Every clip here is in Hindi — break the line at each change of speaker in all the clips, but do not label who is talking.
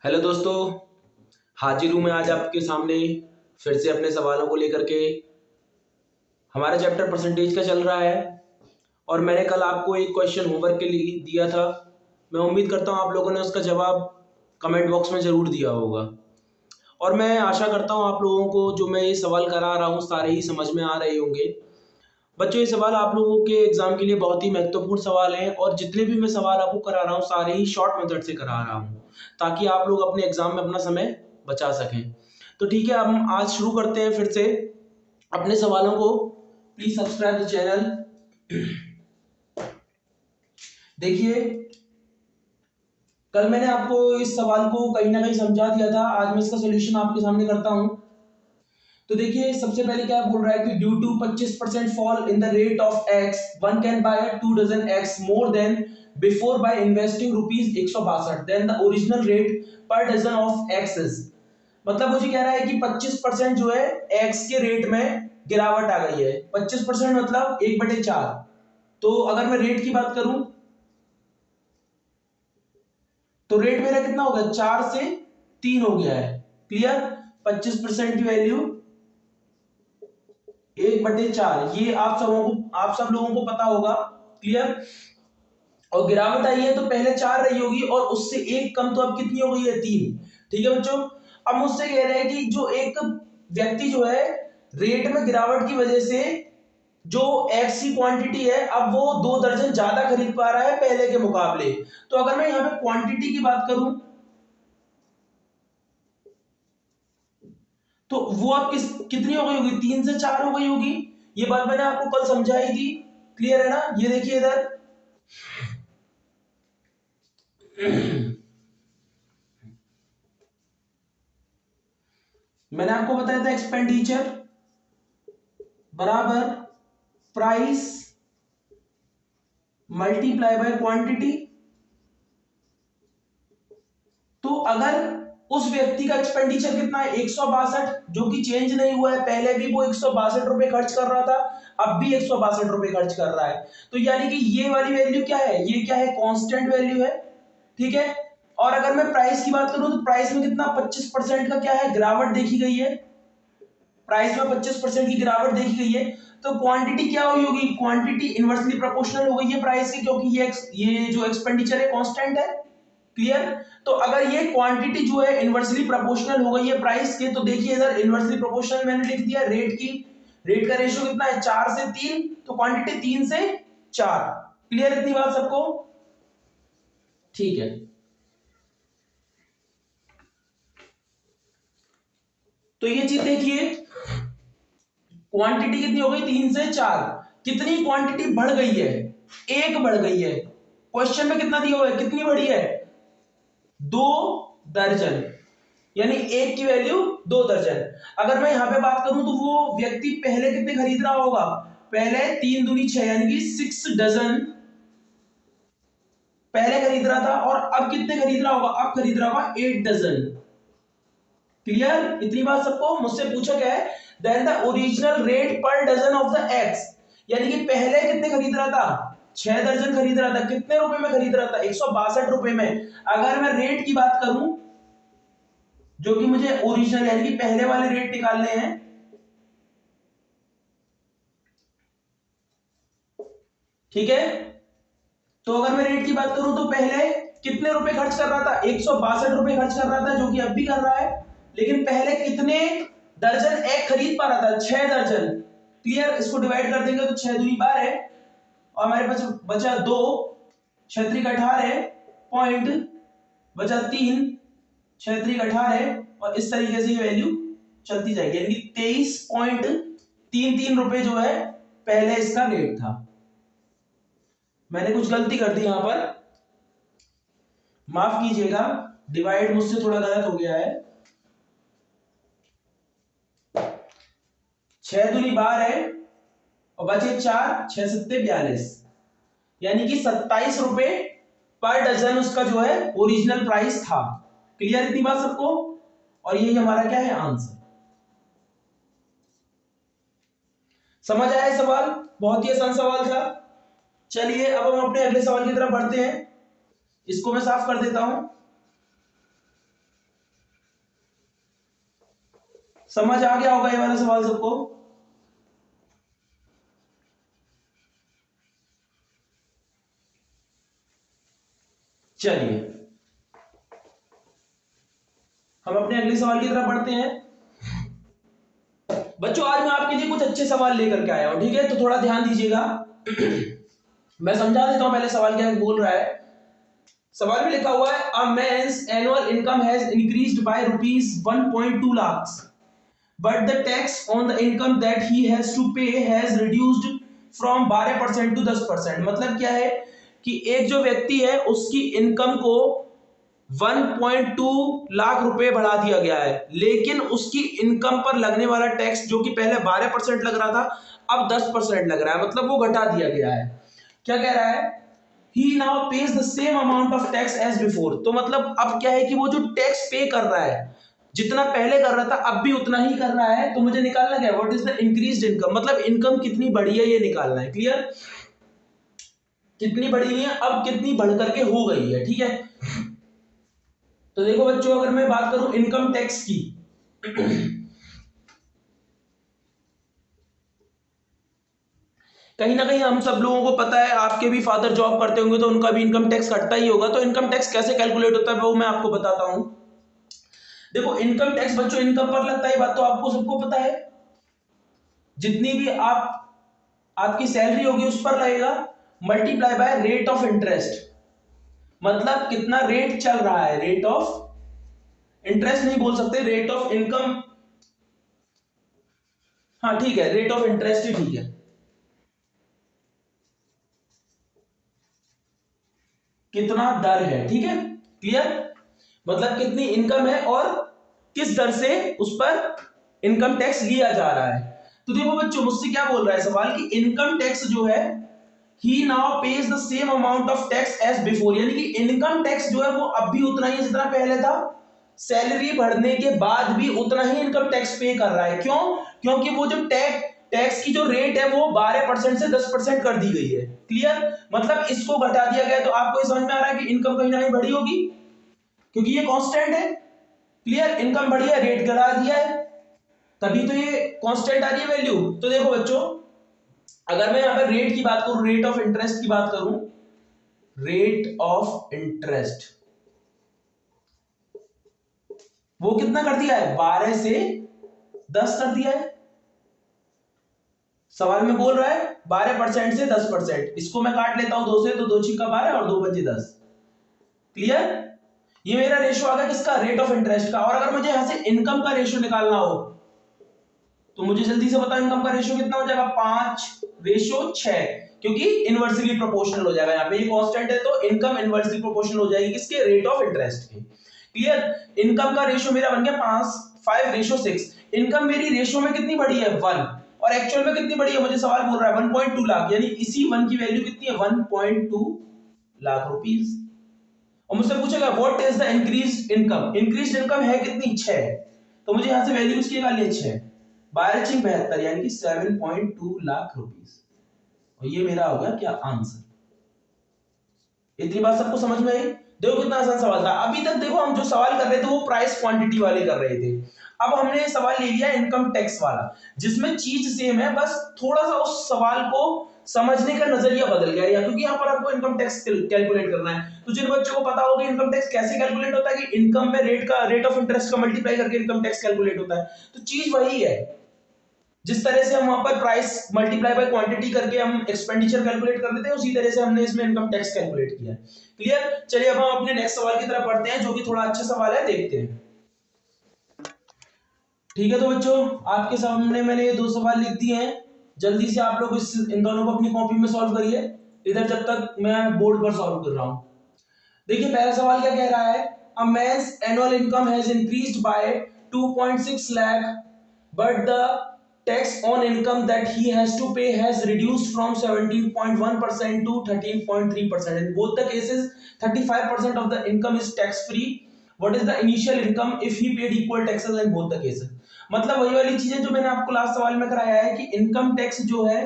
हेलो दोस्तों, हाजिर हूँ मैं आज आपके सामने फिर से अपने सवालों को लेकर के। हमारा चैप्टर परसेंटेज का चल रहा है और मैंने कल आपको एक क्वेश्चन होमवर्क के लिए दिया था। मैं उम्मीद करता हूँ आप लोगों ने उसका जवाब कमेंट बॉक्स में ज़रूर दिया होगा और मैं आशा करता हूँ आप लोगों को जो मैं ये सवाल करा रहा हूँ सारे ही समझ में आ रहे होंगे। बच्चों, ये सवाल आप लोगों के एग्जाम के लिए बहुत ही महत्वपूर्ण सवाल हैं और जितने भी मैं सवाल आपको करा रहा हूँ सारे ही शॉर्ट मेथड से करा रहा हूँ ताकि आप लोग अपने एग्जाम में अपना समय बचा सकें। तो ठीक है, हम आज शुरू करते हैं फिर से अपने सवालों को। Please subscribe the channel. देखिए, कल मैंने आपको इस सवाल को कहीं ना कहीं समझा दिया था, आज मैं इसका सोल्यूशन आपके सामने करता हूं। तो देखिए, सबसे पहले क्या बोल रहा है कि due to 25% fall in the rate of x one can buy 2 dozen x more than before by investing rupees 162 then the original rate per dozen of x is. मतलब मुझे कह रहा है कि 25% जो है एक्स के रेट में गिरावट आ गई है। 25% मतलब 1/4। तो अगर मैं रेट की बात करूं तो रेट मेरा कितना हो गया, 4 से 3 हो गया है। क्लियर? 25% की वैल्यू 1/4, ये आप सब लोगों को पता होगा। क्लियर? और गिरावट आई है तो पहले 4 रही होगी और उससे एक कम तो अब कितनी हो गई है, 3। ठीक है बच्चों, अब मुझसे कह रहे हैं कि जो एक व्यक्ति जो है रेट में गिरावट की वजह से जो एक्स की क्वांटिटी है अब वो 2 दर्जन ज्यादा खरीद पा रहा है पहले के मुकाबले। तो अगर मैं यहाँ पे क्वांटिटी की बात करूं तो वो अब कितनी हो गई होगी, 3 से 4 हो गई होगी। ये बात मैंने आपको कल समझाई थी। क्लियर है ना? ये देखिए इधर मैंने आपको बताया था एक्सपेंडिचर बराबर प्राइस मल्टीप्लाई बाय क्वांटिटी। तो अगर उस व्यक्ति का एक्सपेंडिचर कितना है, 162, जो कि चेंज नहीं हुआ है, पहले भी वो 162 रुपए खर्च कर रहा था, अब भी 162 रुपए खर्च कर रहा है। तो यानी कि ये वाली वैल्यू क्या है, ये क्या है, कांस्टेंट वैल्यू है। ठीक है? और अगर मैं प्राइस की बात करूं तो प्राइस में कितना, 25% का क्या है, गिरावट देखी गई है। प्राइस में 25% की गिरावट देखी गई है। तो क्वांटिटी क्या हुई होगी, क्वांटिटी इनवर्सली प्रोपोर्शनल हो गई है प्राइस की, क्योंकि ये जो एक्सपेंडिचर है कांस्टेंट है। क्लियर? तो अगर ये क्वांटिटी जो है इनवर्सली प्रोपोर्शनल हो गई है प्राइस के, तो देखिए इधर इनवर्सली प्रोपोर्शनल मैंने लिख दिया रेट की। रेट का रेशियो कितना है, 4 से 3, तो क्वांटिटी 3 से 4। क्लियर इतनी बात सबको? ठीक है, तो ये चीज देखिए, क्वांटिटी कितनी हो गई, 3 से 4। कितनी क्वांटिटी बढ़ गई है, एक बढ़ गई है। क्वेश्चन में कितना दिया हुआ है, कितनी बढ़ी है, 2 दर्जन। यानी एक की वैल्यू 2 दर्जन। अगर मैं यहां पे बात करूं तो वो व्यक्ति पहले कितने खरीद रहा होगा, पहले 3 दूनी 6 यानी कि 6 डजन पहले खरीद रहा था, और अब कितने खरीद रहा होगा, अब खरीद रहा होगा 8 डजन। क्लियर इतनी बात सबको? मुझसे पूछा क्या है, then the original rate per dozen of the x. यानी कि पहले कितने खरीद रहा था, 6 दर्जन खरीद रहा था, कितने रुपए में खरीद रहा था, 162 रुपए में। अगर मैं रेट की बात करूं, जो कि मुझे ओरिजिनल यानी कि पहले वाले रेट निकालने हैं, ठीक है? तो अगर मैं रेट की बात करूं तो पहले कितने रुपए खर्च कर रहा था, 162 रुपए खर्च कर रहा था, जो कि अब भी कर रहा है। लेकिन पहले कितने दर्जन एक खरीद पा रहा था, 6 दर्जन। क्लियर? इसको डिवाइड कर देंगे तो 6 दूनी 12 और हमारे पास बचा 2, 6 3 18 पॉइंट, बचा 3, 6 3 18, और इस तरीके से ये वैल्यू चलती जाएगी। यानी कि 23.33 रुपए जो है पहले इसका रेट था। मैंने कुछ गलती कर दी यहां पर, माफ कीजिएगा, डिवाइड मुझसे थोड़ा गलत हो गया है। 6 दूनी 12 और बचे 4, 6 7 42, यानी कि 27 रुपए पर डजन उसका जो है ओरिजिनल प्राइस था। क्लियर इतनी बात सबको? और यही हमारा क्या है, आंसर। समझ आया सवाल? बहुत ही आसान सवाल था। चलिए अब हम अपने अगले सवाल की तरफ बढ़ते हैं। इसको मैं साफ कर देता हूं। समझ आ गया होगा ये वाला सवाल सबको? चलिए हम अपने अगले सवाल की तरफ बढ़ते हैं। बच्चों आज मैं आपके लिए कुछ अच्छे सवाल लेकर के आया हूं, ठीक है, तो थोड़ा ध्यान दीजिएगा। मैं समझा देता हूं पहले सवाल क्या बोल रहा है। सवाल में लिखा हुआ है, a man's annual income has increased by rupees 1.2 lakhs but the tax on the income that he has to pay has reduced from 12% to 10%। मतलब क्या है कि एक जो व्यक्ति है उसकी इनकम को 1.2 लाख रुपए बढ़ा दिया गया है, लेकिन उसकी इनकम पर लगने वाला टैक्स जो कि पहले 12% लग रहा था अब 10% लग रहा है, मतलब वो घटा दिया गया है। क्या कह रहा है, he now pays the same amount of tax as before। तो मतलब अब क्या है कि वो जो टैक्स पे कर रहा है जितना पहले कर रहा था अब भी उतना ही कर रहा है। तो मुझे निकालना क्या है, what is the increased income, मतलब इनकम कितनी बढ़ी है ये निकालना है। क्लियर, कितनी बढ़ी नहीं है, अब कितनी बढ़ करके हो गई है, ठीक है। तो देखो बच्चों अगर मैं बात करूं इनकम टैक्स की, कहीं ना कहीं हम सब लोगों को पता है, आपके भी फादर जॉब करते होंगे तो उनका भी इनकम टैक्स कटता ही होगा। तो इनकम टैक्स कैसे कैलकुलेट होता है वो मैं आपको बताता हूं। देखो इनकम टैक्स बच्चों इनकम पर लगता है, बात तो आपको सबको पता है। जितनी भी आपकी सैलरी होगी उस पर लगेगा, multiply by rate of interest. मतलब कितना रेट चल रहा है, रेट ऑफ इंटरेस्ट नहीं बोल सकते, रेट ऑफ इनकम, हाँ ठीक है, रेट ऑफ इंटरेस्ट ही ठीक है। कितना दर है, ठीक है, क्लियर, मतलब कितनी इनकम है और किस दर से उस पर इनकम टैक्स लिया जा रहा है। तो देखो बच्चों मुझसे क्या बोल रहा है सवाल कि इनकम टैक्स जो है he now pays the same amount of tax as before, यानी कि इनकम टैक्स जो है वो अब भी उतना ही जितना पहले था, सैलरी बढ़ने के बाद भी उतना ही इनकम टैक्स पे कर रहा है। क्यों, क्योंकि वो जो टैक्स की जो रेट है वो 12% से 10% कर दी गई है। क्लियर, मतलब इसको घटा दिया गया। तो आपको ये समझ में आ रहा है कि इनकम कहीं ना कहीं बढ़ी होगी क्योंकि ये कांस्टेंट है। क्लियर, इनकम बढ़ी है, रेट घटा दिया है, तभी तो ये कांस्टेंट आ रही है वैल्यू। तो देखो बच्चों अगर मैं यहां पर रेट की बात करूं, रेट ऑफ इंटरेस्ट की बात करूं, रेट ऑफ इंटरेस्ट वो कितना कर दिया है, 12 से 10 कर दिया है। सवाल में बोल रहा है 12% से 10%, इसको मैं काट लेता हूं 2 से, तो 2 छिक्का 12 और 2 बचे 10। क्लियर, ये मेरा रेशियो आ गया किसका, रेट ऑफ इंटरेस्ट का। और अगर मुझे यहां से इनकम का रेशियो निकालना हो तो मुझे जल्दी से बताओ इनकम का रेशियो कितना हो जाएगा, 5:6, क्योंकि इनवर्सली प्रोपोर्शनल हो जाएगा। यहाँ पे ये कांस्टेंट है तो इनकम इनवर्सली प्रोपोर्शनल हो जाएगी किसके, रेट ऑफ इंटरेस्ट के। क्लियर, इनकम का रेशियो मेरा बन गया 5:6। इनकम मेरी रेशियो में कितनी बड़ी है, 1, और एक्चुअल में कितनी बड़ी है, मुझे सवाल बोल रहा है 1.2 लाख, यानी इसी 1 की वैल्यू कितनी है, 1.2 लाख रुपीस। और मुझसे पूछेगा what is the increased income, increased income है कितनी, 6। तो मुझे यहां से वैल्यू किसकी निकालनी है, 6, 12×6 = 72, यानी कि 7.2 लाख रुपीस। और ये मेरा होगा क्या आंसर। इतनी बात सबको समझ में आई? देखो कितना आसान सवाल था। अभी तक देखो हम जो सवाल कर रहे थे वो प्राइस क्वांटिटी वाले कर रहे थे। अब हमने सवाल ले लिया इनकम टैक्स वाला, जिसमें चीज सेम है, बस थोड़ा सा उस सवाल को समझने का नजरिया बदल गया, या क्योंकि यहाँ पर आपको इनकम टैक्स कैलकुलेट करना है। तो जिन बच्चों को पता होगा इनकम टैक्स कैसे कैलकुलेट होता है कि इनकम में रेट ऑफ इंटरेस्ट का मल्टीप्लाई करके इनकम टैक्स कैलकुलेट होता है, तो चीज वही है। जिस तरह से हम वहां पर प्राइस मल्टीप्लाई बाय क्वांटिटी करके हम एक्सपेंडिचर कैलकुलेट कर लेते हैं, उसी तरह से हमने इसमें इनकम टैक्स कैलकुलेट किया है। क्लियर, चलिए अब हम अपने नेक्स्ट सवाल की तरफ बढ़ते हैं जो कि थोड़ा अच्छा सवाल है, देखते हैं। ठीक है, तो बच्चों आपके सामने मैंने ये 2 सवाल लिख दिए हैं, जल्दी से आप लोग इन दोनों को अपनी कॉपी में सॉल्व करिए, इधर जब तक मैं बोर्ड पर सॉल्व कर रहा हूं। देखिए पहला सवाल क्या कह रहा है, a man's annual income has increased by 2.6 lakh but the tax on income that he has to pay has reduced from 17.1% to 13.3%. In both the cases 35% of the income is tax free. What is the initial income if he paid equal taxes in both the cases? मतलब वही वाली चीजें जो मैंने आपको लास्ट सवाल में कराया है कि इनकम टैक्स जो है,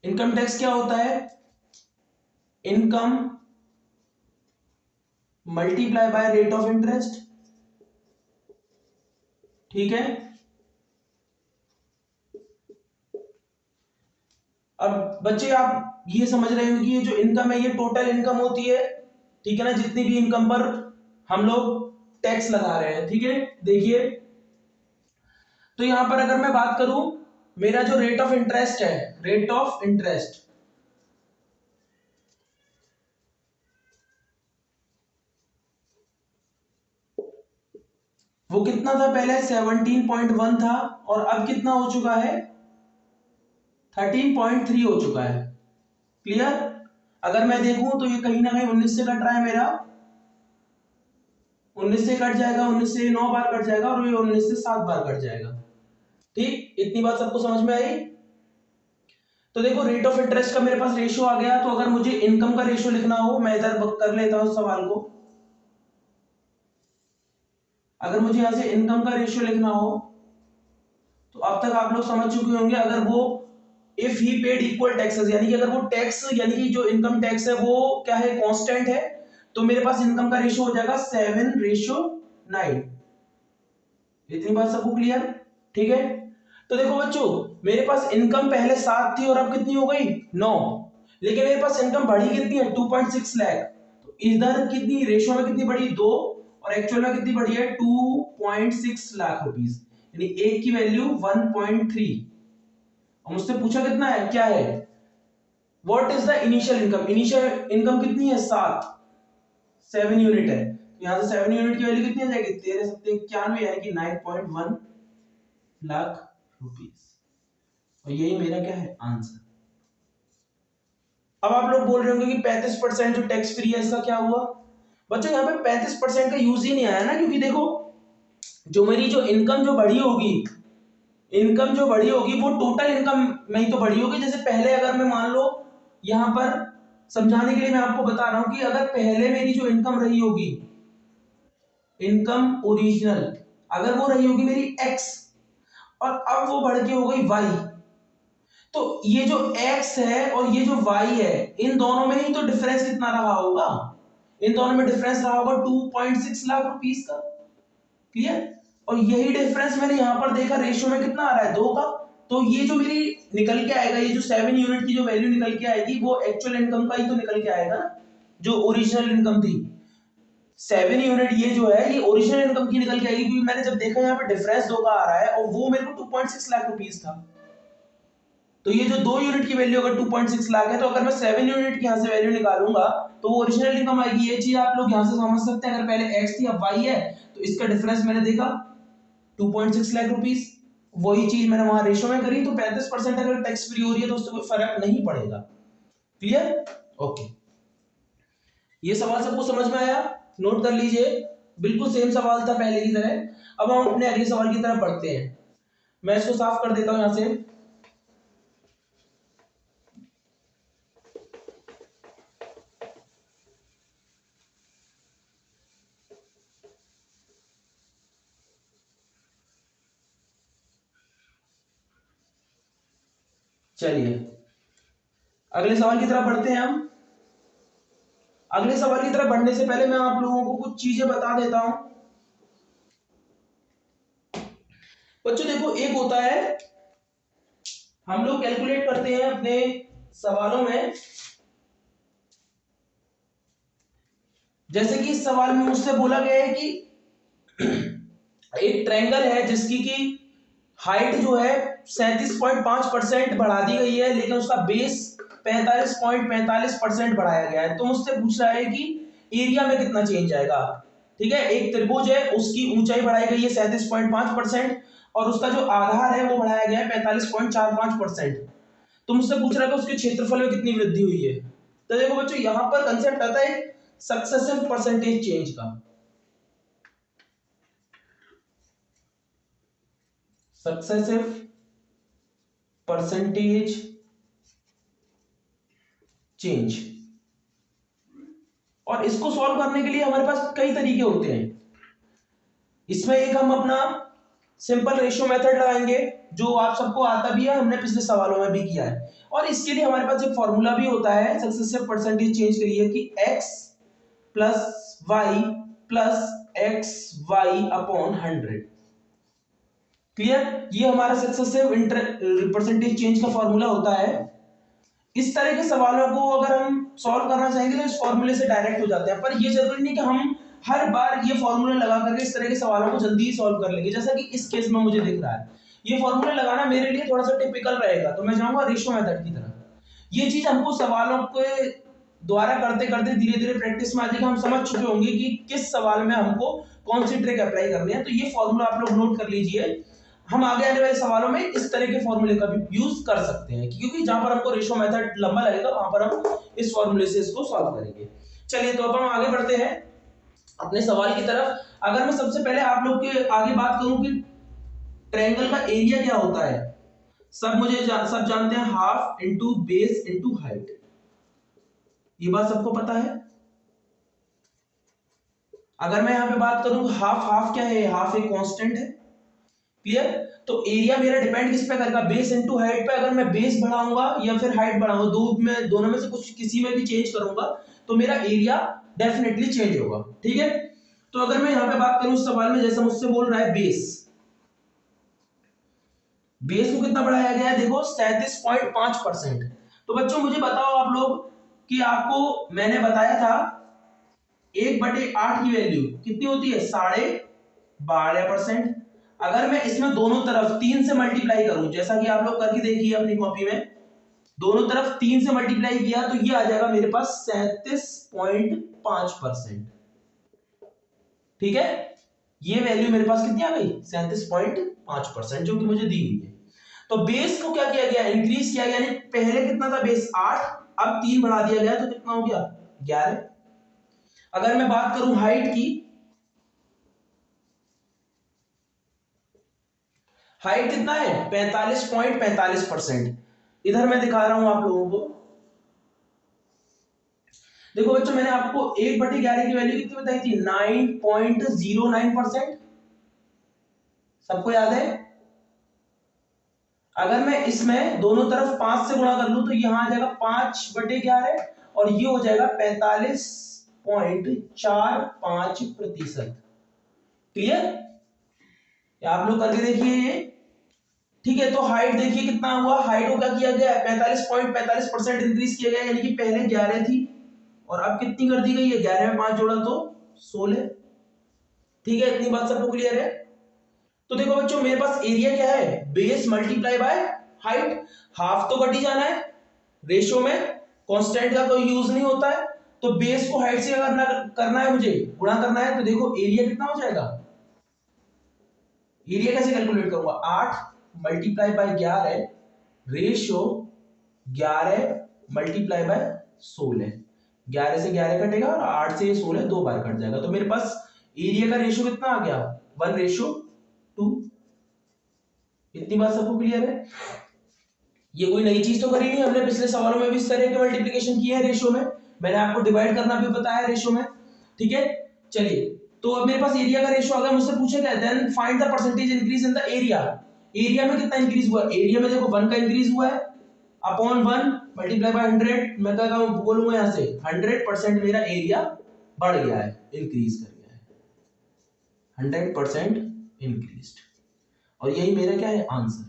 इनकम टैक्स क्या होता है, income multiply by rate of interest ठीक है। अब बच्चे आप ये समझ रहे हो कि ये जो इनकम है ये टोटल इनकम होती है, ठीक है ना, जितनी भी इनकम पर हम लोग टैक्स लगा रहे हैं, ठीक है। देखिए, तो यहां पर अगर मैं बात करूं, मेरा जो रेट ऑफ इंटरेस्ट है, रेट ऑफ इंटरेस्ट, वो कितना था पहले, 17.1 था, और अब कितना हो चुका है, 13.3 हो चुका है। क्लियर। अगर मैं देखूं तो ये कहीं ना कहीं 19 से कट रहा है मेरा, 19 से कट जाएगा, 19 से 9 बार कट जाएगा, और ये 19 से 7 बार कट जाएगा। ठीक, इतनी बात सबको समझ में आई। तो देखो, रेट ऑफ इंटरेस्ट का मेरे पास रेशियो आ गया। तो अगर मुझे इनकम का रेशियो लिखना हो, मैं इधर कर लेता हूं सवाल को। अगर मुझे यहां से इनकम का रेशियो लिखना हो, तो अब तक आप लोग समझ चुके होंगे, अगर वो if he paid equal taxes, यानी कि अगर वो टैक्स, यानी कि जो इनकम टैक्स है वो क्या है, कांस्टेंट है, तो मेरे पास इनकम का रेशियो हो जाएगा 7:9। इतनी बात सबको क्लियर, ठीक है। तो देखो बच्चों, मेरे पास इनकम पहले 7 थी और अब कितनी हो गई, 9। लेकिन मेरे पास इनकम बढ़ी कितनी है, 2.6 लाख। तो इधर कितनी रेशियो में कितनी बढ़ी, 2, और एक्चुअल में कितनी बढ़ी है, 2.6 लाख रुपीस, यानी एक की वैल्यू 1.3। और मुझसे पूछा कितना है, क्या है, what is the initial income. Initial income कितनी है, 7 यूनिट है। तो यहां से 7 यूनिट की वैल्यू कितनी आ जाएगी, 1391, यानी कि 9.1 लाख रुपीस। और यही मेरा क्या है, आंसर। अब आप लोग बोल रहे होंगे कि 35% जो टैक्स फ्री है, इसका क्या हुआ। बच्चों, यहाँ पे 35% का यूज ही नहीं आया ना, क्योंकि देखो, जो मेरी जो इनकम जो बढ़ी होगी, इनकम जो बढ़ी होगी वो टोटल इनकम में ही तो बढ़ी होगी। जैसे पहले अगर मैं मान लो, यहां पर समझाने के लिए मैं आपको बता रहा हूं कि अगर पहले मेरी जो इनकम रही होगी, इनकम ओरिजिनल, अगर वो रही होगी मेरी एक्स, और अब वो बढ़ के हो गई वाई, तो ये जो x है और ये जो y है, इन दोनों में ही तो डिफरेंस कितना रहा होगा, इन दोनों में डिफरेंस रहा होगा 2.6 लाख रुपीस का। क्लियर। और यही डिफरेंस मैंने यहां पर देखा, रेशियो में कितना आ रहा है, 2 का। तो ये जो मेरी निकल के आएगा, ये जो 7 यूनिट की जो वैल्यू निकल के आएगी, वो एक्चुअल इनकम का ही तो निकल के आएगा ना, जो ओरिजिनल इनकम थी। 7 यूनिट ये जो है, ये ओरिजिनल इनकम की निकल के आएगी, क्योंकि मैंने जब देखा यहाँ पे डिफरेंस 2 का आ रहा है, और वो मेरे को 2.6 लाख रुपीस था। तो ये जो 2 यूनिट की वैल्यू अगर 2.6 लाख है, तो अगर मैं 7 यूनिट की यहाँ से वैल्यू निकालूंगा, तो वो ओरिजिनल इनकम आएगी। ये चीज आप लोग यहाँ से समझ सकते हैं। अगर पहले x थी अब y है, तो इसका डिफरेंस मैंने देखा 2.6 लाख रुपीस। वही चीज मैंने वहां रेशो में करी, तो 35% अगर टैक्स फ्री हो रही है तो उससे कोई फर्क नहीं पड़ेगा। Clear, okay. ये सवाल सबको समझ में आया, नोट कर लीजिए, बिल्कुल सेम सवाल था पहले की तरह। अब हम अपने अगले सवाल की तरफ बढ़ते हैं। मैं इसको साफ कर देता हूं यहां से। चलिए, अगले सवाल की तरफ बढ़ते हैं हम। अगले सवाल की तरफ बढ़ने से पहले मैं आप लोगों को कुछ चीजें बता देता हूं। बच्चों देखो, एक होता है, हम लोग कैलकुलेट करते हैं अपने सवालों में, जैसे कि इस सवाल में मुझसे बोला गया है कि एक ट्रायंगल है जिसकी की हाइट जो है 37.5% बढ़ा दी गई है, लेकिन उसका बेस 45.45% बढ़ाया गया है। तो मुझसे पूछ रहा है कि एरिया में कितना चेंज आएगा। ठीक है, एक त्रिभुज है, उसकी ऊंचाई बढ़ाई गई है 37.5%, और उसका जो आधार है वो बढ़ाया गया है 45.45%। तो मुझसे पूछ रहा है कि उसके क्षेत्रफल में कितनी वृद्धि हुई है। तो देखो बच्चों, यहां पर कंसेप्ट आता है सक्सेसिव परसेंटेज चेंज का। सक्सेसिव परसेंटेज चेंज, और इसको सॉल्व करने के लिए हमारे पास कई तरीके होते हैं। इसमें एक हम अपना सिंपल रेशियो मेथड लगाएंगे, जो आप सबको आता भी है, हमने पिछले सवालों में भी किया है। और इसके लिए हमारे पास एक फॉर्मूला भी होता है सक्सेसिव परसेंटेज चेंज के लिए, कि x plus y plus x y upon 100। Clear? ये हमारा सक्सेसिव परसेंटेज चेंज का फॉर्मूला होता है। इस तरह के सवालों को अगर हम सॉल्व करना चाहेंगे तो इस फॉर्मूले से डायरेक्ट हो जाते हैं, पर ये जरूरी नहीं कि हम हर बार ये फॉर्मूला लगा करके इस तरह के सवालों को जल्दी ही सॉल्व कर लेंगे। जैसा कि इस केस में मुझे दिख रहा है, ये फॉर्मूला लगाना मेरे लिए थोड़ा सा टिपिकल रहेगा, तो मैं जाऊंगा रेशियो मेथड की तरफ। ये चीज हमको सवालों के द्वारा करते करते धीरे धीरे प्रैक्टिस में आ जाएगी, हम समझ चुके होंगे कि किस सवाल में हमको कौन सी ट्रिक अप्लाई करनी है। तो ये फॉर्मूला आप लोग नोट कर लीजिए, हम आगे आने वाले सवालों में इस तरह के फॉर्मूले का भी यूज कर सकते हैं, क्योंकि जहां पर हमको रेशियो मेथड लंबा लगेगा वहां पर हम इस फॉर्मूले से इसको सॉल्व करेंगे। चलिए तो अब हम आगे बढ़ते हैं अपने सवाल की तरफ। अगर मैं सबसे पहले आप लोग के आगे बात करूं कि ट्रायंगल का एरिया क्या होता है, सब जानते हैं, half into base into height. ये बात सबको पता है। अगर मैं यहां पे बात करूं हाफ, हाफ क्या है, हाफ एक कांस्टेंट है। क्लियर? तो एरिया मेरा डिपेंड किस पे करेगा, बेस इंटू हाइट पे। अगर मैं बेस बढ़ाऊंगा या फिर हाइट बढ़ाऊंगा, दोनों में से कुछ किसी में भी चेंज करूंगा तो मेरा एरिया डेफिनेटली चेंज होगा। ठीक है? तो अगर मैं यहां पे बात करूं सवाल में, जैसे मुझसे बोल रहा है बेस, बेस को कितना बढ़ाया गया है, देखो 37.5%। तो बच्चों मुझे बताओ आप लोग कि आपको मैंने बताया था 1/8 की वैल्यू कितनी होती है, 12.5%। अगर मैं इसमें दोनों तरफ 3 से मल्टीप्लाई करूं, जैसा कि आप लोग करके देखिए अपनी कॉपी में, दोनों तरफ 3 से मल्टीप्लाई किया तो ये आ जाएगा मेरे पास 37.5%। ठीक है? ये वैल्यू मेरे पास कितनी आ गई, 37.5%, जो कि मुझे दी हुई है। तो बेस को क्या किया गया, इंक्रीज किया, यानी पहले कितना था बेस 8, अब 3 बढ़ा दिया गया तो कितना हो गया 11। अगर मैं बात करूं हाइट की, हाइट कितना है 45.45%। इधर मैं दिखा रहा हूं आप लोगों को, देखो बच्चों मैंने आपको 1/11 की वैल्यू कितनी बताई थी, 9.09%। सबको याद है? अगर मैं इसमें दोनों तरफ 5 से गुणा कर लूं तो यहां आ जाएगा 5/11 और ये हो जाएगा 45.45%। क्लियर? आप लोग करके देखिए ये। ठीक है? तो हाइट देखिए कितना हुआ, हाइट को क्या किया गया है 45.45% इंक्रीज किया गया, यानी कि पहले 11 थी और अब कितनी कर दी गई है, 11 में 5 जोड़ा तो 16। ठीक है? इतनी बात सबको क्लियर है? तो देखो बच्चों मेरे पास एरिया क्या है, base multiply by height. Half तो घट ही जाना है, रेशियो में कांस्टेंट का कोई यूज नहीं होता है, तो बेस को हाइट से करना है मुझे, गुणा करना है। तो देखो एरिया कितना हो जाएगा, एरिया कैसे कैलकुलेट करूंगा, 8 multiply by 11 ratio 11 multiply by 16। 11 से 11 कटेगा और 8 से 16 दो बार कट जाएगा, तो मेरे पास एरिया का रेशियो कितना आ गया, 1:2। इतनी बात सबको क्लियर है? ये कोई नई चीज तो करी नहीं हमने, पिछले सवालों में भी इस तरह के मल्टीप्लिकेशन किए हैं रेशियो में, मैंने आपको डिवाइड करना भी बताया रेशियो में। ठीक है? चलिए तो अब मेरे पास एरिया का रेशियो अगर मुझसे पूछेगा then find the percentage increase in the area. Area में कितना इंक्रीज हुआ, एरिया में देखो 1 का इंक्रीज हुआ है, अपॉन 1 मल्टीप्लाई बाय 100, मैं क्या बोलूंगा यहां से 100% मेरा एरिया बढ़ गया है, इंक्रीज कर गया है, 100% इंक्रीज्ड, और यही मेरा क्या है आंसर।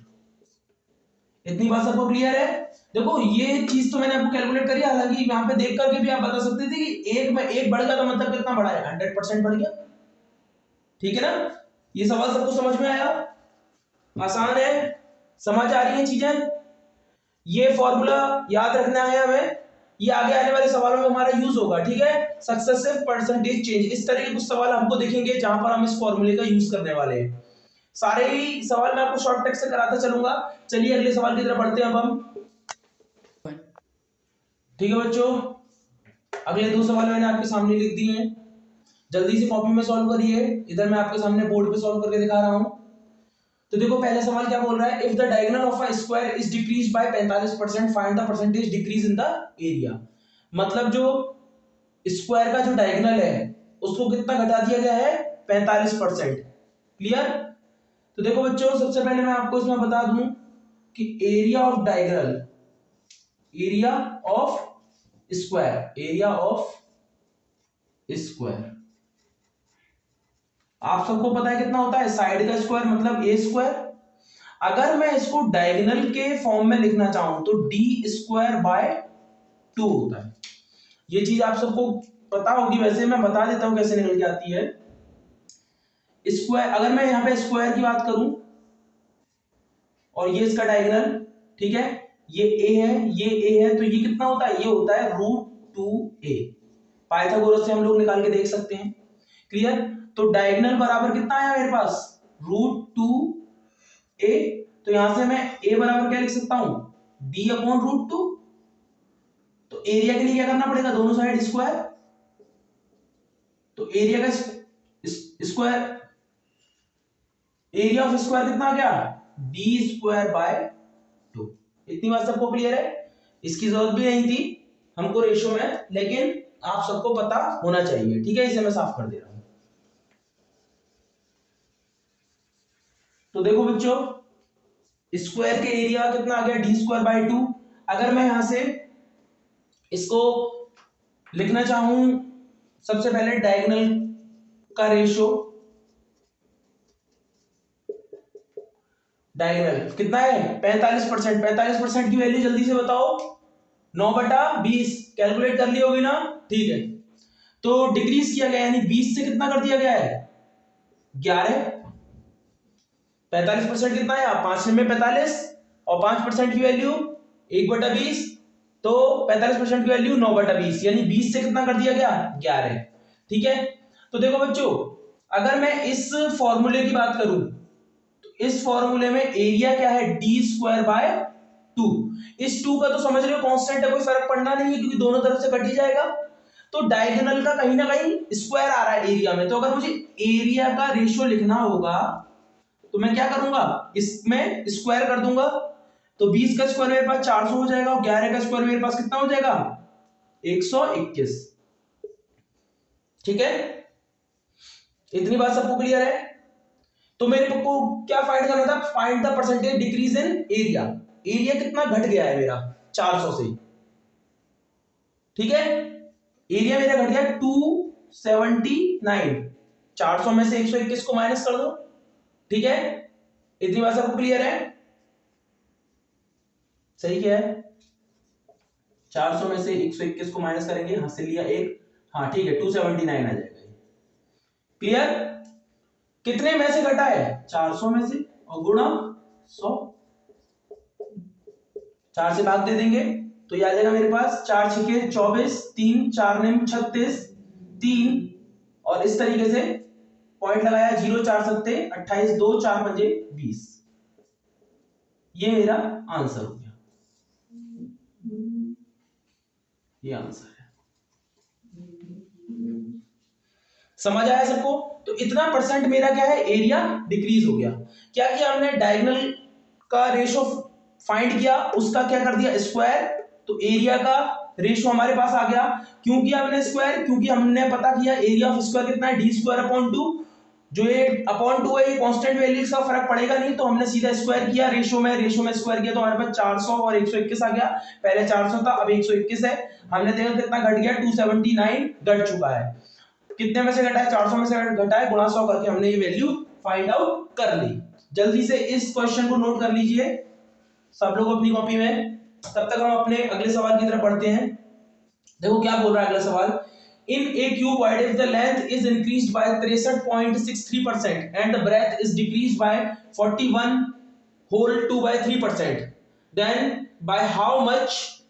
इतनी बात सबको क्लियर है? देखो ये चीज तो मैंने आपको कैलकुलेट करी, हालांकि यहाँ पे देख करके भी आप बता सकते थे कि एक में एक बढ़ गया तो मतलब कितना बढ़ा है, 100% बढ़ गया। ठीक है ना? ये सवाल सबको समझ में आया? आसान है, समझ आ रही है चीजें? ये फॉर्मूला याद रखना है हमें, ये आगे आने वाले सवालों में हमारा यूज होगा। ठीक है? सक्सेसिव परसेंटेज चेंज, इस तरह के कुछ सवाल हमको दिखेंगे जहां पर हम इस फॉर्मूले का यूज करने वाले हैं। सारे ही सवाल मैं आपको शॉर्ट टेक्स्ट से कराता चलूंगा। चलिए अगले सवाल की तरफ बढ़ते हैं अब हम। ठीक है बच्चों, अगले 2 सवाल मैंने आपके सामने लिख दिए हैं, जल्दी से कॉपी में सॉल्व करिए, इधर मैं आपके सामने बोर्ड पे सॉल्व करके दिखा रहा हूं। तो देखो पहला सवाल क्या बोल रहा है, if the diagonal of a square is decrease by 45%, find the percentage decrease in the area. मतलब जो स्क्वायर का जो डायगोनल है उसको कितना घटा दिया गया है, 45%। क्लियर? तो देखो बच्चों सबसे पहले मैं आपको इसमें बता दूं कि area of diagonal, area of square, area of square आप सबको पता है कितना होता है, साइड का स्क्वायर मतलब ए स्क्वायर, अगर मैं इसको डायगोनल के फॉर्म में लिखना चाहूं तो d² by 2 होता है। ये चीज आप सबको पता होगी, वैसे मैं बता देता हूं कैसे निकल के आती है। स्क्वायर, अगर मैं यहाँ पे स्क्वायर की बात करूं और ये इसका डायगोनल, ठीक है, ये a है, ये a है, तो ये कितना होता है, ये होता है √2a। पाइथागोरस से हम लोग निकाल के देख सकते हैं। क्लियर? तो डायगोनल बराबर कितना आया मेरे पास, √2a। तो यहां से मैं a बराबर क्या लिख सकता हूं, d/√2। तो एरिया के लिए क्या करना पड़ेगा, दोनों साइड स्क्वायर। तो एरिया का स्क्वायर, एरिया ऑफ स्क्वायर कितना आ गया, d²/2। इतनी बात सबको क्लियर है? इसकी जरूरत भी नहीं थी हमको रेशो में, लेकिन आप सबको पता होना चाहिए, ठीक है। इसे मैं साफ कर दे रहा हूं। तो देखो बच्चों, स्क्वायर के एरिया कितना आ गया, d²/2। अगर मैं यहां से इसको लिखना चाहूं, सबसे पहले डायगोनल का रेशो, डायगोनल कितना है 45%। 45% की वैल्यू जल्दी से बताओ, 9/20। कैलकुलेट कर ली होगी ना, ठीक है। तो डिक्रीज किया गया, यानी 20 से कितना कर दिया गया है, 11। 45% कितना है, 5 में 45 और 5% की वैल्यू 1/20, तो 45% की वैल्यू 9/20, यानी 20 से कितना कर दिया गया, 11। ठीक है। तो देखो बच्चों, अगर मैं इस फॉर्मूले की बात करूं, इस फॉर्मूले में एरिया क्या है, d²/2। इस 2 का तो समझ रहे हो कांस्टेंट है, कोई फर्क पड़ना नहीं है, क्योंकि दोनों तरफ से कट ही जाएगा। तो डायगोनल का कहीं ना कहीं स्क्वायर आ रहा है एरिया में, तो अगर मुझे एरिया का रेशियो लिखना होगा तो मैं क्या करूंगा, इसमें स्क्वायर कर दूंगा। तो 20 का स्क्वायर मेरे पास 400 हो जाएगा, और 11 का स्क्वायर मेरे पास कितना हो जाएगा, 121। ठीक है, इतनी बात सबको क्लियर है? तो मेरे को क्या फाइंड करना था, find the percentage decrease in area. Area कितना घट गया है मेरा 400 से, ठीक है। एरिया मेरा घट गया 279। 400 में से 121 को माइनस कर दो, ठीक है। इतनी बात सबको क्लियर है? सही क्या है, 400 में से 121 को माइनस करेंगे, हाथ से लिया एक, हाँ ठीक है, 279 आ जाएगा। क्लियर? कितने में से घटा है, 400 में से, और गुणा 100, 4 से भाग दे देंगे तो ये आ जाएगा मेरे पास 4 छके 24, 3 4 ने 36, 3, और इस तरीके से पॉइंट लगाया, 0 4 सत्ते 28, 2 4 पंजे 20। ये मेरा आंसर हो गया, ये आंसर है। समझ आया सबको? तो इतना परसेंट मेरा क्या है, एरिया डिक्रीज हो गया। क्या किया हमने, डायगोनल का रेशो फाइंड किया, उसका क्या कर दिया, स्क्वायर। तो एरिया का रेशो हमारे पास आ गया। क्यों किया हमने स्क्वायर, क्योंकि हमने पता किया एरिया ऑफ स्क्वायर कितना है, d²/2। जो ये अपॉन 2 है, ये कांस्टेंट वैल्यू का फर्क पड़ेगा नहीं, तो हमने सीधा स्क्वायर किया, रेशो में स्क्वायर किया, तो हमारे पास 400 और 121 आ गया। पहले 400 था, अब 121 है। हमने देखा कितना घट गया, 279 घट चुका है। कितने में से घटा है, 400 में से घटा है, गुणा 100 करके हमने ये वैल्यू फाइंड आउट कर ली। जल्दी से इस क्वेश्चन को नोट कर लीजिए सब लोग अपनी कॉपी में, तब तक हम अपने अगले सवाल की तरफ बढ़ते हैं। देखो क्या बोल रहा है अगला सवाल, in a cuboid if the length is increased by 63.63% and the breadth is decreased by 41.2/3%, then by how much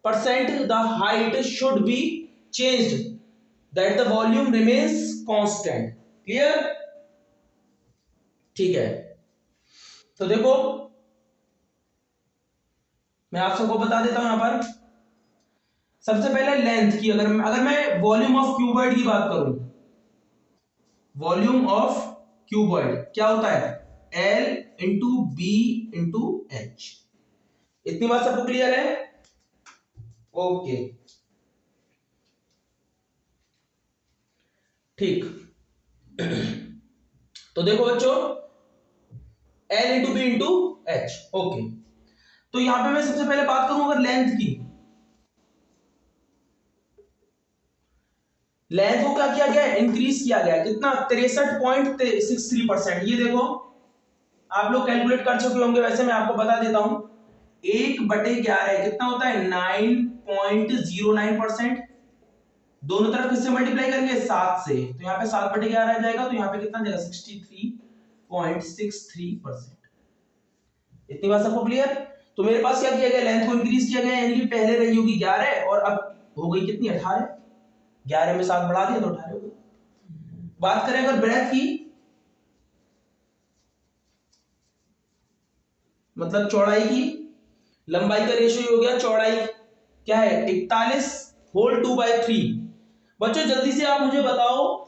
percent the height should be changed that the volume remains constant. Clear? ठीक है। तो देखो मैं आप सबको बता देता हूं यहां पर, सबसे पहले लेंथ की, अगर मैं वॉल्यूम ऑफ क्यूबॉइड की बात करूं, वॉल्यूम ऑफ क्यूबॉइड क्या होता है, L into b into h. इतनी बात सबको क्लियर है? ओके ठीक। तो देखो बच्चों, L into b into h, okay. तो यहां पे मैं सबसे पहले बात करूं अगर लेंथ की, लेंथ को क्या किया गया, इंक्रीज किया गया, कितना 63.63%। ये देखो आप लोग कैलकुलेट कर चुके होंगे, वैसे मैं आपको बता देता हूं। 1/11 कितना होता है? 9.09%। दोनों तरफ किससे मल्टीप्लाई करेंगे? 7 से। तो यहाँ पे 7/11 आ जाएगा, तो यहाँ पे कितना जाएगा? 63.63%। इतनी बात सबको क्लियर? तो मेरे पास क्या किया गया? लेंथ को इंक्रीज किया गया, यानी कि पहले रही होगी 11 और अब हो गई कितनी? 18। 11 में 7 बढ़ा दिया तो 18 हो गई। बात करें अगर ब्रेथ की, मतलब चौड़ाई की, लंबाई का रेशियो हो गया, चौड़ाई क्या है? 41 होल 2/3। बच्चों जल्दी से आप मुझे बताओ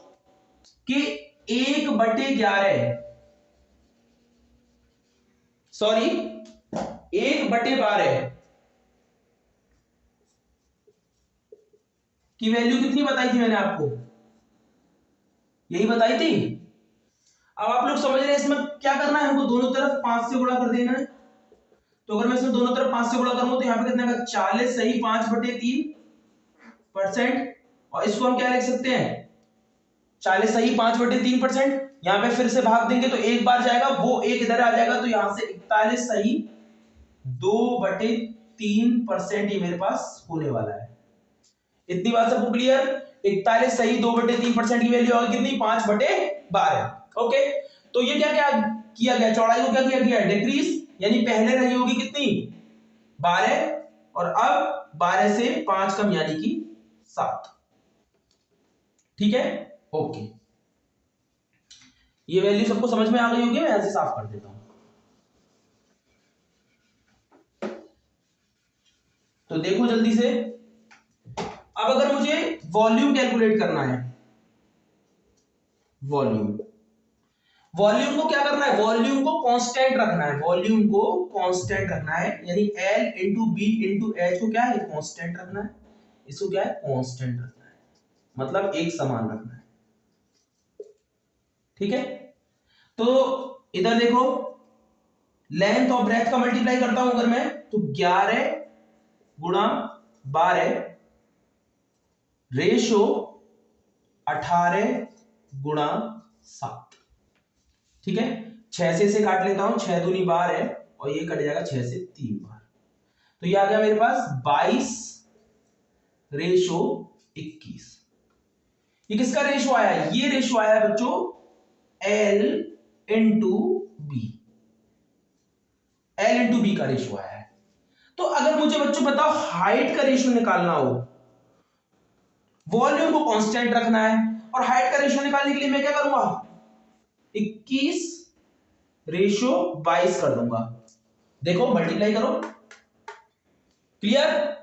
कि 1/11, सॉरी 1/12 की वैल्यू कितनी बताई थी मैंने आपको? यही बताई थी। अब आप लोग समझ रहे हैं इसमें क्या करना है? हमको दोनों तरफ 5 से गुणा कर देना है। तो अगर मैं इसमें दोनों तरफ 5 से गुणा करूंगा तो यहाँ पे कितना आएगा? 40 सही 5/3%। और इसको हम क्या लिख सकते हैं? 40 सही 5/3%। यहाँ पे फिर से भाग देंगे तो एक बार जाएगा, वो एक इधर आ जाएगा, तो यहाँ से 41 सही 2/3% ये मेरे पास होने वाला है। इतनी बात सबको क्लियर? 41 सही 2/3% की वैल्यू होगी कितनी? 5/12। ओके, तो ये क्या क्या किया गया? चौड़ाई को क्या किया गया? डिक्रीज, यानी पहले रही होगी कितनी? 12 और अब 12 से 5 कम यानी कि 7। ठीक है, ओके। ये वैल्यू सबको समझ में आ गई होगी, मैं यहां से साफ कर देता हूं। तो देखो जल्दी से, अब अगर मुझे वॉल्यूम कैलकुलेट करना है, वॉल्यूम को क्या करना है? वॉल्यूम को कांस्टेंट रखना है, वॉल्यूम को कांस्टेंट रखना है, यानी L into b into h को क्या है? कांस्टेंट रखना है। इसको क्या है? कांस्टेंट रखना है, मतलब एक समान रखना है। ठीक है, तो इधर देखो, लेंथ और ब्रेथ का मल्टीप्लाई करता हूं अगर मैं, तो 11 गुणा 12 रेशो 18 गुणा 7। ठीक है, 6 से इसे काट लेता हूं, 6 दूनी 12 है और ये कट जाएगा 6 से 3 बार, तो ये आ गया मेरे पास 22 रेशो 21। ये किसका रेशो आया? ये रेशो आया बच्चों L into b, L into b का रेशो आया है। तो अगर मुझे बच्चों बताओ हाइट का रेशो निकालना हो, वॉल्यूम को कांस्टेंट रखना है और हाइट का रेशो निकालने के लिए मैं क्या करूंगा? 21 रेशो 22 कर दूंगा। देखो मल्टीप्लाई करो, क्लियर?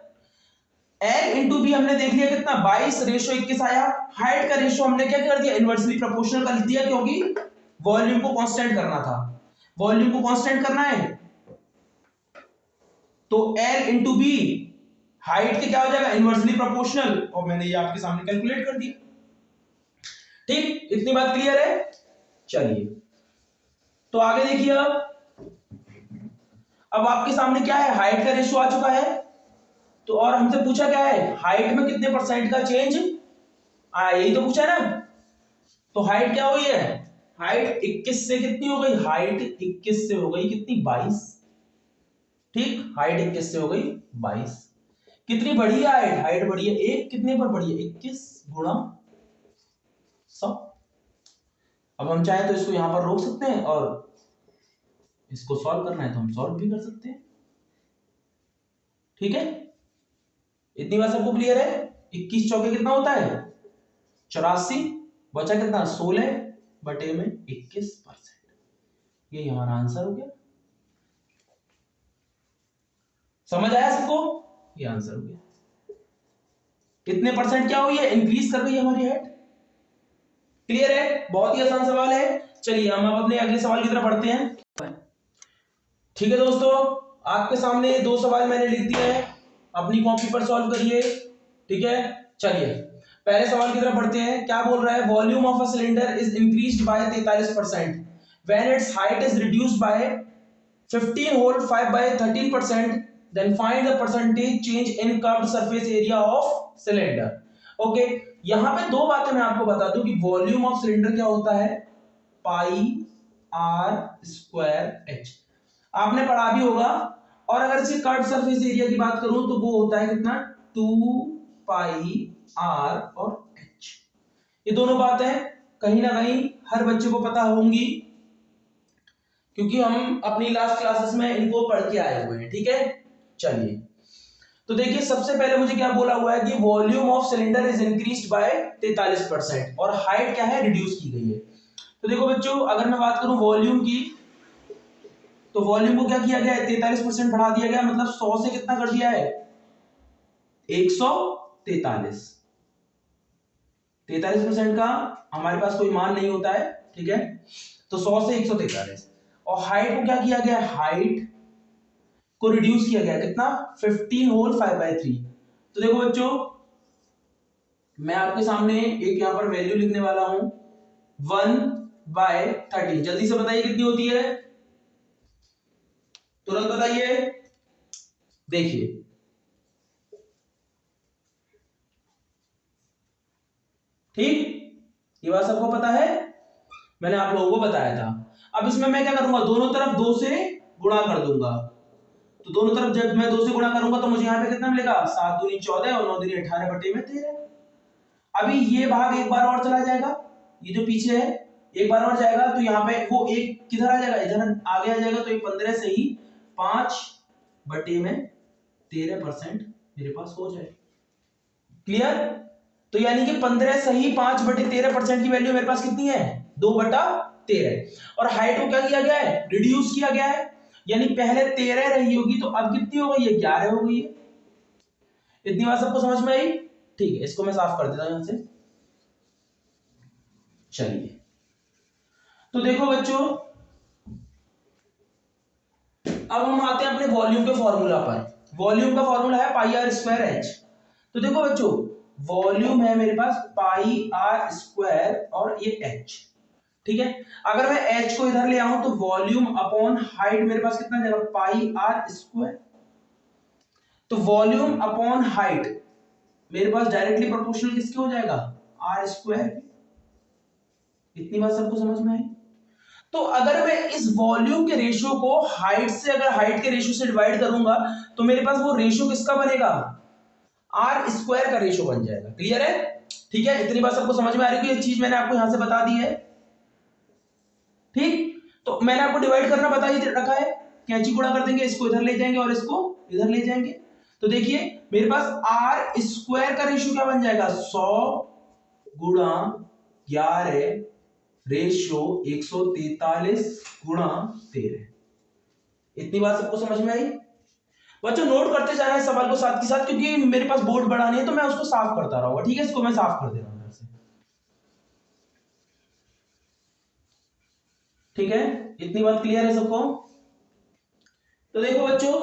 L इंटू बी हमने देख लिया कितना? 22 रेशो 21 आया। हाइट का रेशो हमने क्या कर दिया? इनवर्सली प्रोपोर्शनल कर दिया, क्योंकि वॉल्यूम को कांस्टेंट करना था। वॉल्यूम को कांस्टेंट करना है तो L इंटू बी हाइट के क्या हो जाएगा? इनवर्सली प्रोपोर्शनल, और मैंने ये आपके सामने कैलकुलेट कर दिया। ठीक, इतनी बात क्लियर है? चलिए तो आगे देखिए, अब आपके सामने क्या है? हाइट का रेशियो आ चुका है, तो और हमसे पूछा क्या है? हाइट में कितने परसेंट का चेंज आया, यही तो पूछा ना। तो हाइट क्या हुई है? हाइट 21 से कितनी हो गई? हाइट 21 से हो गई कितनी? 22। ठीक, हाइट 21 से हो गई 22। कितनी बढ़ी है हाइट? हाइट बढ़ी है एक, कितने पर बढ़ी है? 21 गुणा 100। अब हम चाहे तो इसको यहां पर रोक सकते हैं और इसको सॉल्व करना है तो हम सॉल्व भी कर सकते हैं। ठीक है, इतनी बात सबको क्लियर है? 21 चौके कितना होता है? 84, बचा कितना? 16 बटे में 21%। ये हमारा आंसर हो गया। समझ आया सबको? ये आंसर हो गया। कितने परसेंट क्या हुई है? इंक्रीज कर गई हमारी हाइट। क्लियर है? बहुत ही आसान सवाल है। चलिए हम अब अपने अगले सवाल की तरफ बढ़ते हैं। ठीक है दोस्तों, आपके सामने 2 सवाल मैंने लिख दिए हैं, अपनी कॉपी पर सॉल्व करिए। ठीक है, चलिए पहले सवाल की तरफ बढ़ते हैं। क्या बोल रहा है? Volume of a cylinder is increased by 43% when its height is reduced by 15 whole 5/13%, then find the percentage change in curved surface area of cylinder. Okay, यहां पे 2 बातें मैं आपको बता दूं कि वॉल्यूम ऑफ सिलेंडर क्या होता है? पाई आर स्क्वायर एच, आपने पढ़ा भी होगा। और अगर इसके कर्व सरफेस एरिया की बात करूं तो वो होता है कितना, 2 पाई आर और एच। ये दोनों बातें कहीं ना कहीं हर बच्चे को पता होंगी, क्योंकि हम अपनी लास्ट क्लासेस में इनको पढ़ के आए हुए हैं। ठीक है, चलिए तो देखिए सबसे पहले मुझे क्या बोला हुआ है कि volume of cylinder is increased by 43% और हाइट क्या है, रिड्यूस की गई है। तो देखो बच्चों, अगर मैं बात करूं वॉल्यूम की, तो वॉल्यूम को क्या किया गया है, 43% बढ़ा दिया गया, मतलब 100 से कितना कर दिया है, 143। 43% का हमारे पास कोई मान नहीं होता है, ठीक है, तो 100 से 143। और हाइट को क्या किया गया, हाइट को रिड्यूस किया गया, कितना, 15 होल 5/3। तो देखो बच्चों, मैं आपके सामने एक यहां पर वैल्यू लिखने वाला हूं, 1/13। जल्दी से बताइए कितनी होती है, तुरंत बताइए। देखिए ठीक, ये बात सबको पता है, मैंने आप लोगों को बताया था। अब इसमें मैं क्या करूंगा, दोनों तरफ 2 से गुणा कर दूंगा। तो दोनों तरफ जब मैं 2 से गुणा करूंगा तो मुझे यहाँ पे कितना मिलेगा, 7 दूनी 14 और 9 दूनी 18 बटे में 13। अभी ये भाग एक बार और चला जाएगा, ये जो पीछे है एक बार और जाएगा, तो यहाँ पे वो एक किधर आ जाएगा, इधर आगे आ जाएगा, तो ये 15 से ही 5 बटे में 13% मेरे पास हो जाएगा। क्लियर, तो यानी कि 15 सही 5 बटे 13% की वैल्यू मेरे पास कितनी है, 2/13। और हाइट को क्या किया गया है, रिड्यूस किया गया है, यानी पहले 13 रही होगी तो अब कितनी हो गई है, 11 हो गई है। इतनी बात सबको समझ में आई, ठीक है, इसको मैं साफ कर देता हूं यहां से। चलिए तो देखो बच्चों, अब हम आते हैं अपने वॉल्यूम के फॉर्मूला पर। वॉल्यूम का फॉर्मूला है पाई आर स्क्वायर एच। तो देखो बच्चों, वॉल्यूम है मेरे पास पाई आर स्क्वायर और ये एच, ठीक है। अगर मैं एच को इधर ले आऊं तो वॉल्यूम अपॉन हाइट मेरे पास कितना जाएगा, पाई आर स्क्वायर। तो वॉल्यूम अपॉन हाइट मेरे पास डायरेक्टली प्रोपोर्शनल किसके हो जाएगा, आर स्क्वायर। इतनी बात सबको समझ में आई। तो अगर मैं इस वॉल्यूम के रेशियो को हाइट से, अगर हाइट के रेशियो से डिवाइड करूंगा तो मेरे पास वो रेशियो किसका बनेगा, आर स्क्वायर का रेशियो बन जाएगा। क्लियर है, ठीक है, इतनी बात सबको समझ में आ रही है, ये चीज मैंने आपको यहां से बता दी है। ठीक, तो मैंने आपको डिवाइड करना बता ही रखा है, कैंची गुणा कर देंगे, इसको इधर ले जाएंगे और इसको इधर ले जाएंगे। तो देखिए मेरे पास आर स्क्वायर का रेशियो क्या बन जाएगा, 100 गुणा 11 रेशियो 143 गुणा 13। इतनी बात सबको समझ में आई। बच्चों नोट करते जाना है सवाल को साथ के साथ, क्योंकि मेरे पास बोर्ड बड़ा नहीं है तो मैं उसको साफ करता रहूंगा। ठीक है, इसको मैं साफ कर दे रहा हूं इधर से। ठीक है, इतनी बात क्लियर है सबको। तो देखो बच्चों,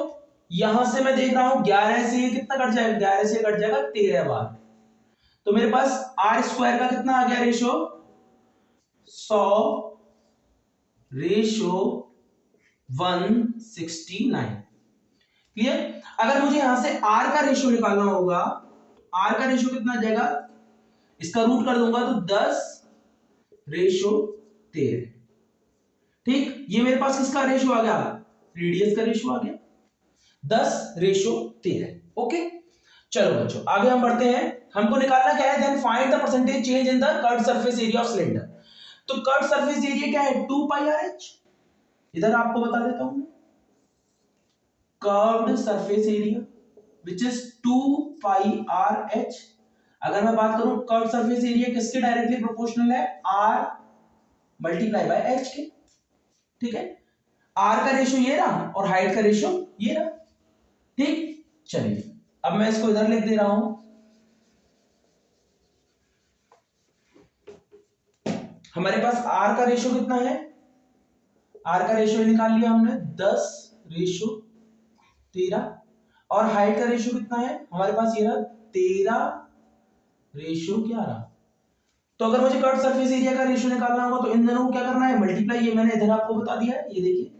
यहां से मैं देख रहा हूं 11 से कितना कट जाएगा, 11 से कट जाएगा 13 बार। तो मेरे पास आर स्क्वायर का कितना आ गया रेशियो, 100 रेशियो 169। क्लियर, अगर मुझे यहां से आर का रेशियो निकालना होगा, आर का रेशियो कितना आ जाएगा, इसका रूट कर दूंगा तो 10 रेशियो 13। ठीक, ये मेरे पास किसका रेशियो आ गया, रेडियस का रेशियो आ गया, 10 रेशियो 13। ओके, चलो बच्चों आगे हम बढ़ते हैं। हमको निकालना क्या है, then find the percentage change in the curved surface area of cylinder. तो कर्व्ड सरफेस एरिया क्या है, 2 पाई आर एच। इधर आपको बता देता हूं, curved surface area which is 2 pi R H. अगर मैं बात करूं कर्व्ड सरफेस एरिया किसके डायरेक्टली प्रोपोर्शनल है, आर मल्टीप्लाई बाय एच के। ठीक है, आर का रेशियो ये रहा और हाइट का रेशियो ये रहा। ठीक, चलिए अब मैं इसको इधर लिख दे रहा हूं। हमारे पास आर का रेशियो कितना है, आर का रेशियो निकाल लिया हमने 10 रेशियो 13। और हाइट का रेशियो कितना है हमारे पास, ये रहा 13 रेशियो 11। तो अगर मुझे कर्व सरफेस एरिया का रेशियो निकालना होगा तो इन दोनों को क्या करना है, मल्टीप्लाई। ये मैंने इधर आपको बता दिया है, ये देखिए।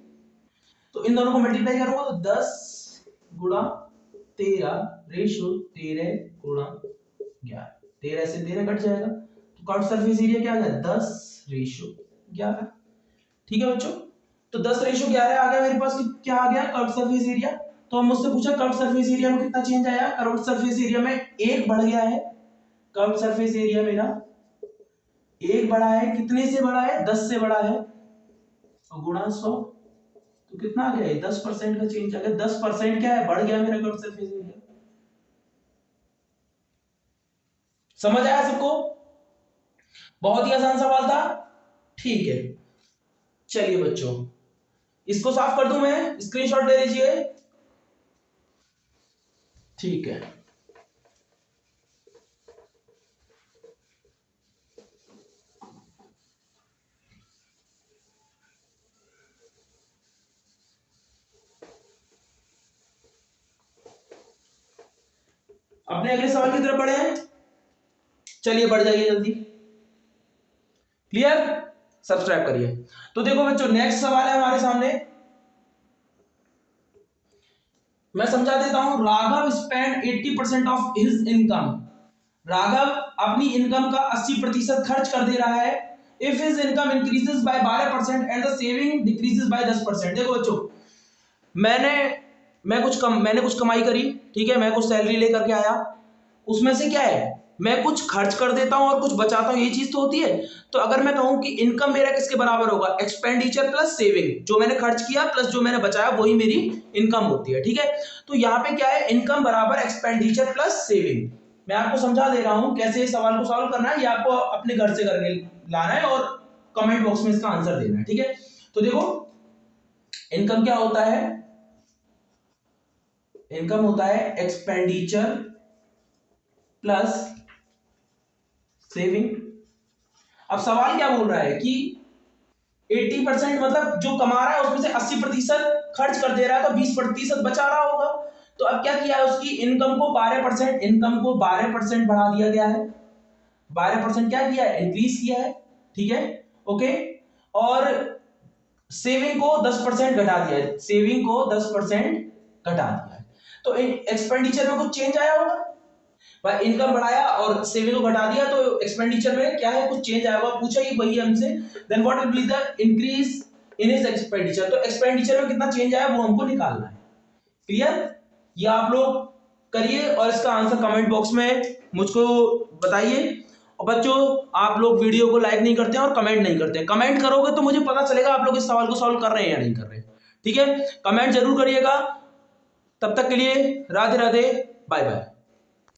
तो इन दोनों को मल्टीप्लाई करूंगा तो 10 गुणा 13 रेशियो 13 गुणा 11, 13 से 13 कट जाएगा। तो कर्व सरफेस एरिया क्या आ गया, 10 रेशियो 11। ठीक है बच्चों, तो 10:11 आ गया मेरे पास। क्या आ गया? Curve surface area. तो हम मुझसे पूछा कर्व सरफेस एरिया में कितना चेंज आया? कर्व सरफेस एरिया में 1 बढ़ गया है। कर्व सरफेस एरिया मेरा 1 बढ़ा है। कितने से बढ़ा है? 10 से बढ़ा है, और गुणा 100, तो कितना आ गया? 10% का चेंज आ गया। 10% क्या है? बढ़ गया मेरा कर्व सरफेस एरिया। समझ आया सबको? बहुत ही आसान सवाल था। ठीक है, चलिए बच्चों, इसको साफ कर दूं मैं, स्क्रीनशॉट ले लीजिए। ठीक है, अपने अगले सवाल की तरफ बढ़े हैं। चलिए बढ़ जाइए जल्दी। क्लियर? सब्सक्राइब करिए। तो देखो बच्चों, नेक्स्ट सवाल है हमारे सामने, मैं समझा देता हूं। Raghav spend 80% of his income. Raghav अपनी इनकम का 80% खर्च कर दे रहा है। If his income increases by 12% and the saving decreases by 10%। देखो बच्चों, मैंने कुछ कमाई करी, ठीक है, मैं कुछ सैलरी लेकर के आया, उसमें से क्या है, मैं कुछ खर्च कर देता हूं और कुछ बचाता हूं, ये चीज तो होती है। तो अगर मैं कहूं कि इनकम मेरा किसके बराबर होगा? एक्सपेंडिचर प्लस सेविंग, जो मैंने खर्च किया प्लस जो मैंने बचाया वही मेरी इनकम होती है, ठीक है। तो यहां पे क्या है? इनकम बराबर एक्सपेंडिचर प्लस सेविंग। मैं आपको समझा दे रहा हूं कैसे इस सवाल को सॉल्व करना है, ये आपको अपने घर से करके लाना है और कमेंट बॉक्स में इसका आंसर देना है, ठीक है। तो देखो, इनकम क्या होता है? इनकम होता है एक्सपेंडिचर प्लस सेविंग। अब सवाल क्या बोल रहा है कि 80% मतलब जो कमा रहा है उसमें से 80% खर्च कर दे रहा है, तो 20% बचा रहा होगा। तो अब क्या किया है? उसकी इनकम को 12% बढ़ा दिया गया है। 12% क्या किया है? इंक्रीज किया है, ठीक है, ओके। और सेविंग को 10% घटा दिया है। सेविंग को 10% घटा दिया है। तो एक्सपेंडिचर में कुछ चेंज आया होगा भाई, इनकम बढ़ाया और सेविंग को घटा दिया, तो एक्सपेंडिचर में क्या है? कुछ चेंज आया होगा। पूछा ही वही हमसे, then what will be the increase in his expenditure. तो एक्सपेंडिचर में कितना चेंज आया वो हमको निकालना है। क्लियर? ये आप लोग करिए और इसका आंसर कमेंट बॉक्स में मुझको बताइए। और बच्चों, आप लोग वीडियो को लाइक नहीं करते हैं और कमेंट नहीं करते हैं। कमेंट करोगे तो मुझे पता चलेगा आप लोग इस सवाल को सॉल्व कर रहे हैं या नहीं कर रहे, ठीक है। कमेंट जरूर करिएगा। तब तक के लिए राधे राधे, बाय बाय।